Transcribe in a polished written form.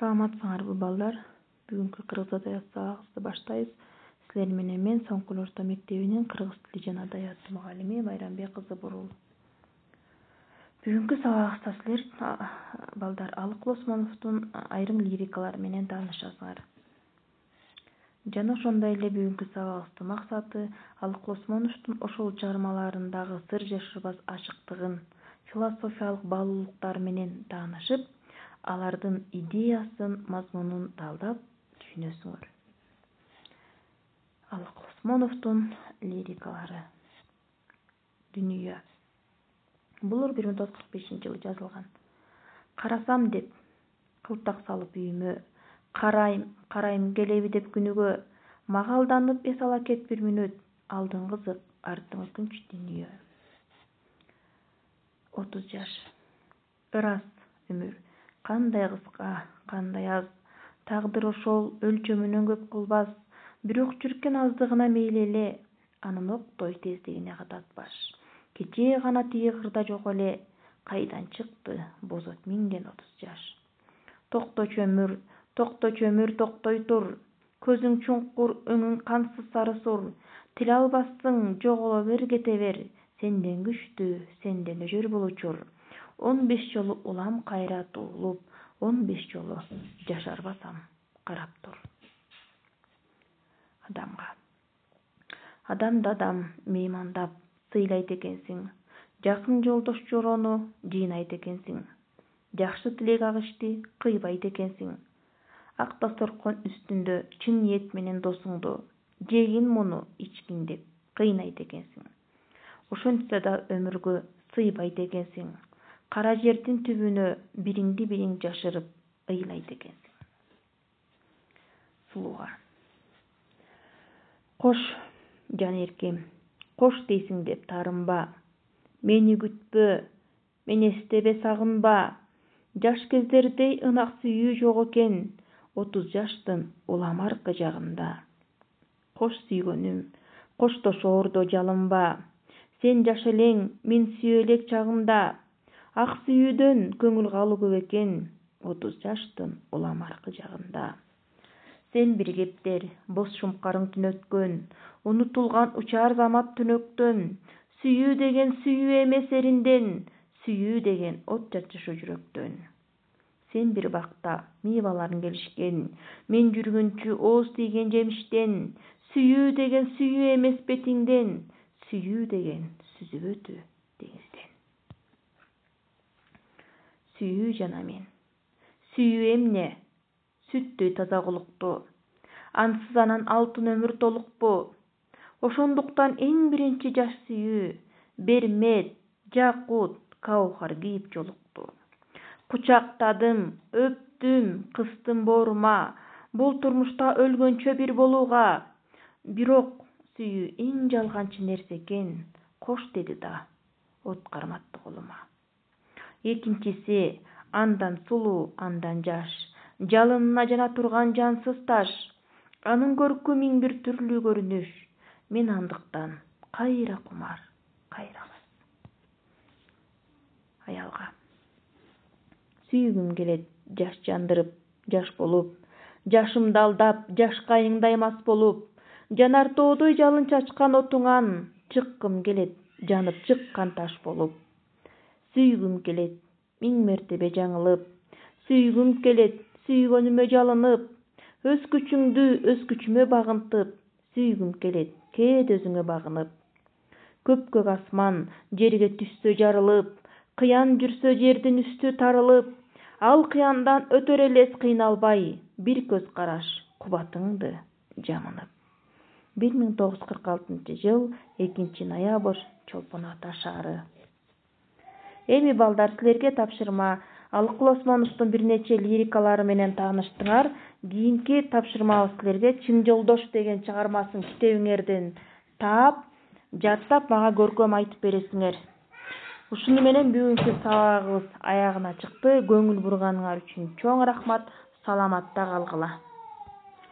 Саламатсыңарбы балдар? Бүгүнкү кыргыз адабияты сабагыбызды баштайбыз. Силер менен мен Соңкул орто мектебинин кыргыз тили жана адабияты мугалими Байрамбек кызы Бурул. Бүгүнкү сабагыбызда силер балдар Алык Лосмоновдун айрым лирикалары менен таанышасыңар. Жана ошондой эле бүгүнкү сабагыбыздын максаты Алык Лосмоновдун ошол чыгармаларындагы сыр жашырбас ашыктыгын, философиялык баалуулуктары менен таанышып, алардын идеясын, мазмунун талдап түшүнөсүңөр. Алык Лосмоновдун лирикалары. Дүнүйө. Булар 1945-жылы жазылган. Карасам деп кылтак салып үйүмө, карайм келеби деп күнүгө, мага алданып эс ала кет бир мүнөт, алдың кызык, артың өкүнч дүнүйө. 30 жаш. Ырас өмүр. Кандай кыска, кандай аз, тагдыр ошол өлчөмүнөн көп кылбас, бирок чүрккен аздыгына мейли эле, анын октой тездигине кататпаш. Кечээ гана тиги кырда жок эле, кайдан чыкты бозот минген 30 жаш. Токточу өмүр, токтой тур, көзүң чуңкур, өңүң кансыз сары сур, тиле албассың, жоголо бер кете бер, сенден күчтүү, сенден өжөр бул учур. 15 жолу улам кайра туулуп, 15 жолу жашарбасам карап тур. Адамга. Адамды адам меймандап сыйлайт экенсиң, жакын жолдош жорону жыйнайт экенсиң, жакшы тилек агышты кыйбайт экенсиң. Ак дасторкон үстүндө чын ниет менен досуңду жегин муну ичкин деп кыйнайт экенсиң. Ошентсе да өмүргө сыйбайт экенсиң. Кара жердин түбүнө бириңди бириң жашырып ыйлайт экенсиң. Сулууга. Кош, жан эркем, кош дейсиң деп таарынба. Мени күтпө, мени эстебе, сагынба. Жаш кездердей ынак сүйүү жок экен, 30 жаштын улам аркы жагында. Кош сүйгөнүм, коштошоордо жалынба. Сен жаш элең, мен сүйө элек чагымда. Ак сүйүүдөн көңүл калуу көп экен, 30 жаштын улам аркы жагында. Сен бир кептер, боз шумкарың түнөткөн, унутулган учар замат түнөктөн. Сүйүү деген сүйүү эмес эринден, сүйүү деген от чачышы жүрөктөн. Сен бир бакта мейваларың келишкен, мен жүргүнчү ооз тийген жемиштен. Сүйүү деген сүйүү эмес бетиңден, сүйүү деген сүзүп өтүү деңизден. Сүйүү жана мен. Сүйүү эмне? Сүттөй таза кулукту. Ансыз анан алтын өмүр толукпу? Ошондуктан эң биринчи жаш сүйүү бермет, жакут, каухар кийип жолукту. Кучактадым, өптүм, кыстым боорума, бул турмушта өлгөнчө бир болууга. Бирок сүйүү эң жалганчы нерсе экен, кош деди да, от карматты колума. Экинчиси андан сулуу, андан жаш, жалынына жана турган жансыз таш. Анын көркү миң бир түрлүү көрүнүш, мен андыктан кайра кумар, кайра мас. Аялга. Сүйгүм келет жаш жандырып, жаш болуп, жашымды алдап, жашка айыңдай мас болуп. Жанар тоодой жалын чачкан отуңан, чыккым келет жанып чыккан таш болуп. Сүйгүм келет миң мертебе жаңылып, сүйгүм келет сүйгөнүмө жалынып. Өз күчүңдү өз күчүмө багынтып, сүйгүм келет кээд өзүңө багынып. Көпкөк асман жерге түшсө жарылып, кыян жүрсө жердин үстү тарылып. Ал кыяндан өтөр элес кыйналбай, бир көз караш кубатыңды жамынып. 1946 жыл 2 ноябрь, Чолпон Ата шаары. Эми балдар, силерге тапшырма. Алык Лосмоновдун бир нече лирикалары менен тааныштыңар. Кийинки тапшырмабыз силерге Чың жолдош деген чыгармасын китебиңерден таап, жаттап мага көркөм айтып бересиңер. Ушуну менен бүгүнкү сабагыбыз аягына чыкты. Көңүл бурганыңар үчүн чоң рахмат. Саламатта калгыла.